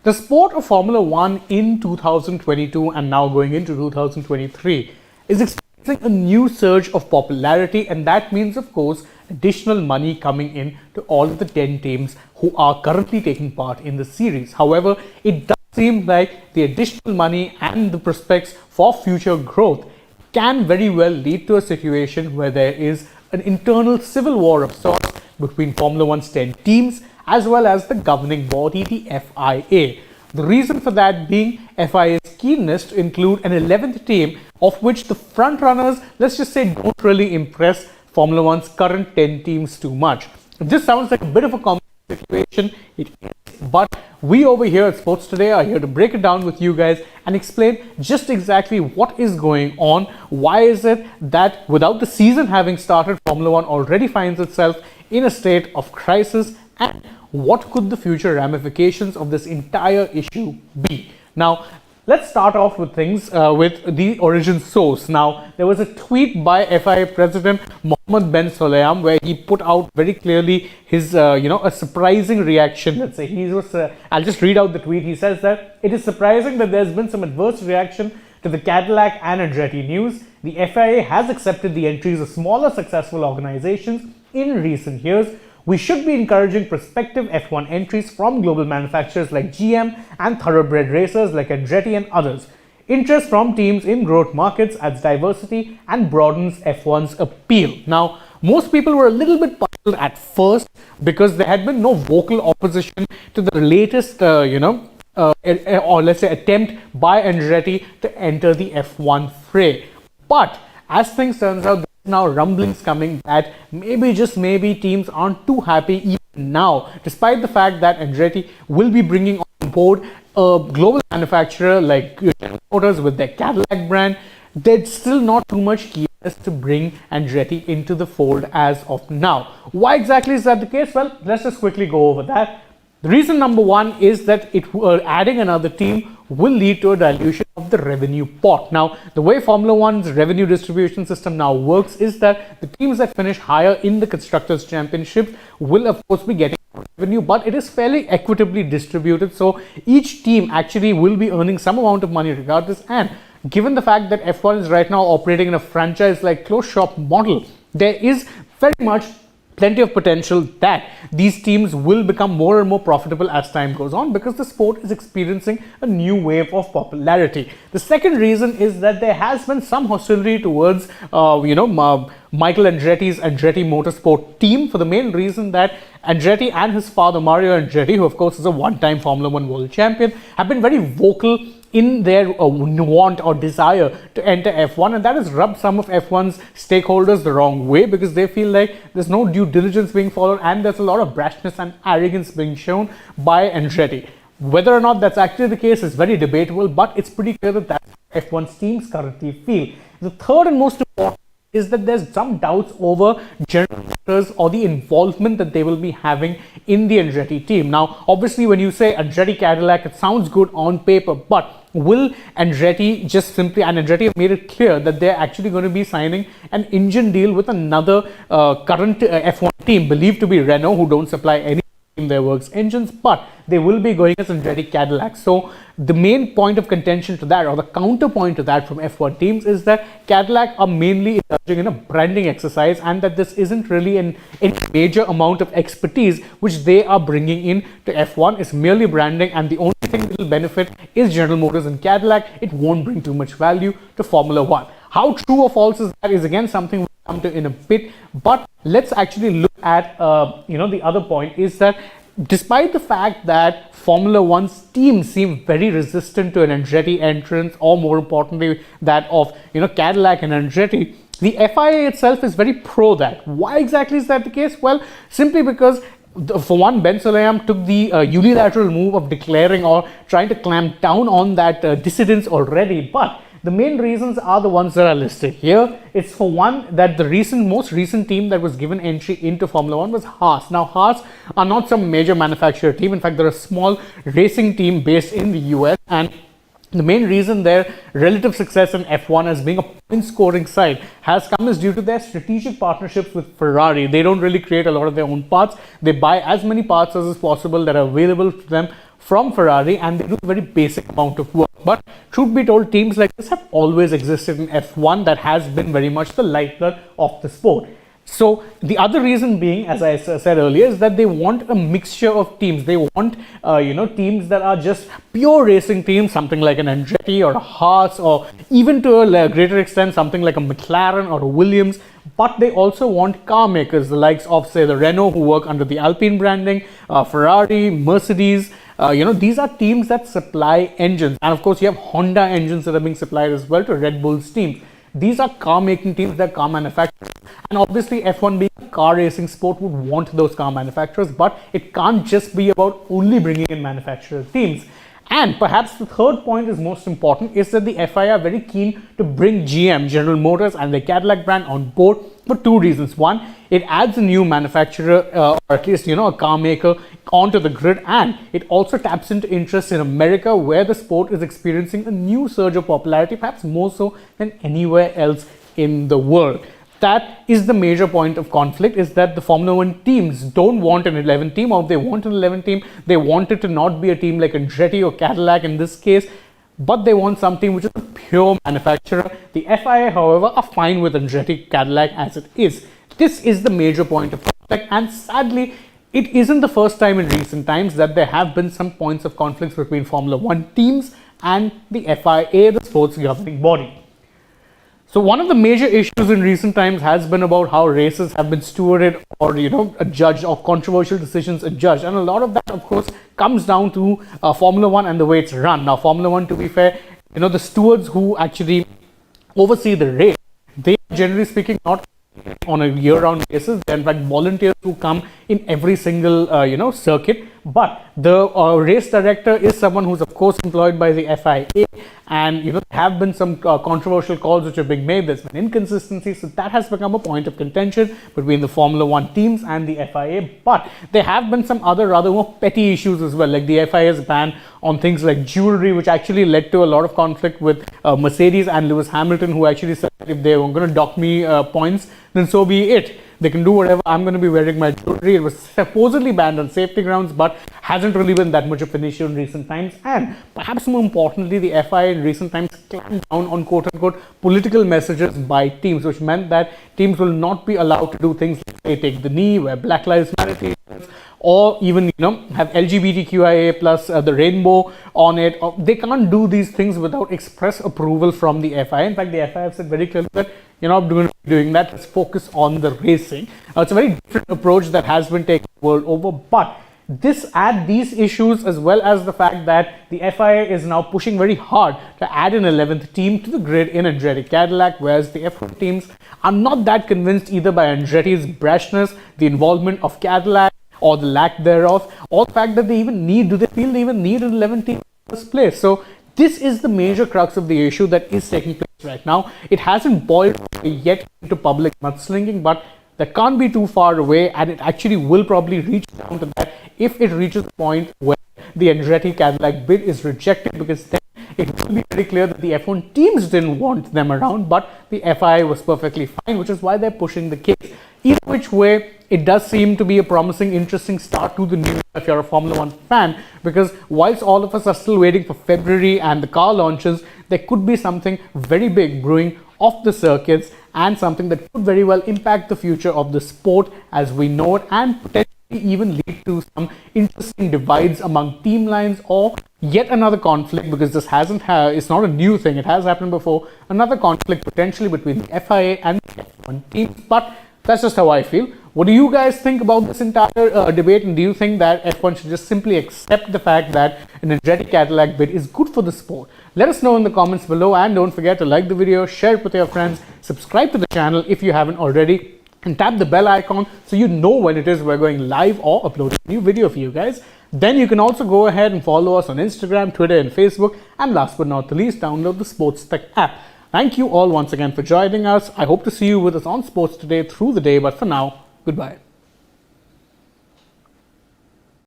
The sport of Formula One in 2022 and now going into 2023 is experiencing a new surge of popularity, and that means, of course, additional money coming in to all of the 10 teams who are currently taking part in the series. However, it does seem like the additional money and the prospects for future growth can very well lead to a situation where there is an internal civil war of sorts between Formula One's 10 teams as well as the governing body, the FIA. The reason for that being FIA's keenness to include an 11th team, of which the front runners, let's just say, don't really impress Formula One's current 10 teams too much. This sounds like a bit of a complex situation, it is, but we over here at Sports Today are here to break it down with you guys and explain just exactly what is going on. Why is it that without the season having started, Formula One already finds itself in a state of crisis, and what could the future ramifications of this entire issue be? Now, let's start off with things with the origin source. Now, there was a tweet by FIA President Mohammed Ben Sulayem where he put out very clearly his, a surprising reaction. Let's say I'll just read out the tweet. He says that it is surprising that there's been some adverse reaction to the Cadillac and Andretti news. The FIA has accepted the entries of smaller successful organizations in recent years. We should be encouraging prospective F1 entries from global manufacturers like GM and thoroughbred racers like Andretti and others. Interest from teams in growth markets adds diversity and broadens F1's appeal. Now, most people were a little bit puzzled at first because there had been no vocal opposition to the latest, or let's say attempt by Andretti to enter the F1 fray. But as things turns out, now rumblings coming that maybe, just maybe, teams aren't too happy even now, despite the fact that Andretti will be bringing on board a global manufacturer like General Motors with their Cadillac brand. There's still not too much keenness to bring Andretti into the fold as of now. Why exactly is that the case? Well, let's just quickly go over that. The reason number one is that adding another team will lead to a dilution of the revenue pot. Now, the way Formula One's revenue distribution system now works is that the teams that finish higher in the Constructors' Championship will, of course, be getting revenue, but it is fairly equitably distributed. So each team actually will be earning some amount of money regardless. And given the fact that F1 is right now operating in a franchise-like closed shop model, there is very much plenty of potential that these teams will become more and more profitable as time goes on because the sport is experiencing a new wave of popularity. The second reason is that there has been some hostility towards, Michael Andretti's Andretti Motorsport team, for the main reason that Andretti and his father Mario Andretti, who of course is a one-time Formula One world champion, have been very vocal in their want or desire to enter F1, and that has rubbed some of F1's stakeholders the wrong way because they feel like there's no due diligence being followed and there's a lot of brashness and arrogance being shown by Andretti. Whether or not that's actually the case is very debatable, but it's pretty clear that that's how F1's teams currently feel. The third and most important is that there's some doubts over General Motors or the involvement that they will be having in the Andretti team. Now, obviously, when you say Andretti Cadillac, it sounds good on paper, but will Andretti just simply, and Andretti have made it clear that they're actually going to be signing an engine deal with another current F1 team, believed to be Renault, who don't supply any in their works engines, but they will be going as Andretti Cadillac. So the main point of contention to that, or the counterpoint to that from F1 teams, is that Cadillac are mainly indulging in a branding exercise and that this isn't really any major amount of expertise which they are bringing in to F1. It's merely branding, and the only thing that will benefit is General Motors and Cadillac. It won't bring too much value to Formula One. How true or false is that is again something we'll come to in a bit, but let's actually look at the other point is that despite the fact that Formula One's team seem very resistant to an Andretti entrance, or more importantly that of Cadillac and Andretti, the FIA itself is very pro that. Why exactly is that the case? Well, simply because for one, Ben Sulayem took the unilateral move of declaring or trying to clamp down on that dissidents already, but the main reasons are the ones that are listed here. It's for one that the most recent team that was given entry into Formula One was Haas. Now, Haas are not some major manufacturer team. In fact, they're a small racing team based in the US, and the main reason their relative success in F1 as being a point-scoring side has come is due to their strategic partnerships with Ferrari. They don't really create a lot of their own parts. They buy as many parts as is possible that are available to them from Ferrari, and they do a very basic amount of work. But truth be told, teams like this have always existed in F1. That has been very much the lifeblood of the sport. So the other reason being, as I said earlier, is that they want a mixture of teams. They want, teams that are just pure racing teams, something like an Andretti or a Haas, or even to a greater extent, something like a McLaren or a Williams. But they also want car makers, the likes of, say, the Renault, who work under the Alpine branding, Ferrari, Mercedes. These are teams that supply engines. And of course, you have Honda engines that are being supplied as well to Red Bull's teams. These are car making teams, they're car manufacturers. And obviously, F1 being a car racing sport would want those car manufacturers, but it can't just be about only bringing in manufacturer teams. And perhaps the third point is most important, is that the FIA are very keen to bring GM, General Motors, and the Cadillac brand on board for two reasons. One, it adds a new manufacturer, or at least, a car maker onto the grid, and it also taps into interest in America, where the sport is experiencing a new surge of popularity, perhaps more so than anywhere else in the world. That is the major point of conflict, is that the Formula 1 teams don't want an 11 team, or if they want an 11 team, they want it to not be a team like Andretti or Cadillac in this case, but they want something which is a pure manufacturer. The FIA, however, are fine with Andretti, Cadillac as it is. This is the major point of conflict, and sadly, it isn't the first time in recent times that there have been some points of conflicts between Formula 1 teams and the FIA, the sports governing body. So one of the major issues in recent times has been about how races have been stewarded, or adjudged, or controversial decisions adjudged, and a lot of that, of course, comes down to Formula 1 and the way it's run. Now, Formula 1, to be fair, the stewards who actually oversee the race, they are generally speaking not on a year-round basis. They're in fact volunteers who come in every single circuit. But the race director is someone who's of course employed by the FIA, and there have been some controversial calls which are being made. There's been inconsistencies, so that has become a point of contention between the Formula 1 teams and the FIA. But there have been some other rather more petty issues as well, like the FIA's ban on things like jewelry, which actually led to a lot of conflict with Mercedes and Lewis Hamilton, who actually said that if they were going to dock me points, then so be it. They can do whatever. I'm going to be wearing my jewelry. It was supposedly banned on safety grounds, but hasn't really been that much of an issue in recent times. And perhaps more importantly, the FIA in recent times clamped down on quote-unquote political messages by teams, which meant that teams will not be allowed to do things like, say, take the knee, wear Black Lives Matter t-shirts, or even have LGBTQIA plus the rainbow on it. They can't do these things without express approval from the FIA. In fact, the FIA have said very clearly that you're not doing that. Let's focus on the racing. It's a very different approach that has been taken world over, but these issues, as well as the fact that the FIA is now pushing very hard to add an 11th team to the grid in Andretti Cadillac, whereas the F1 teams are not that convinced either by Andretti's brashness, the involvement of Cadillac, or the lack thereof, or the fact that they feel they even need an 11th team in the first place. So this is the major crux of the issue that is taking place right now. It hasn't boiled yet into public mudslinging, but that can't be too far away, and it actually will probably reach down to that if it reaches the point where the Andretti Cadillac bid is rejected, because then it will be very clear that the F1 teams didn't want them around, but the FIA was perfectly fine, which is why they're pushing the case. Either which way, it does seem to be a promising, interesting start to the new year if you're a Formula 1 fan, because whilst all of us are still waiting for February and the car launches, there could be something very big brewing off the circuits, and something that could very well impact the future of the sport as we know it, and potentially even lead to some interesting divides among team lines, or yet another conflict, because this it's not a new thing, it has happened before, another conflict potentially between the FIA and the F1 teams. But that's just how I feel. What do you guys think about this entire debate, and do you think that F1 should just simply accept the fact that an Andretti Cadillac bid is good for the sport? Let us know in the comments below, and don't forget to like the video, share it with your friends, subscribe to the channel if you haven't already, and tap the bell icon so you know when it is we're going live or uploading a new video for you guys. Then you can also go ahead and follow us on Instagram, Twitter and Facebook, and last but not the least, download the SportsTech app. Thank you all once again for joining us. I hope to see you with us on Sports Today through the day, but for now, goodbye.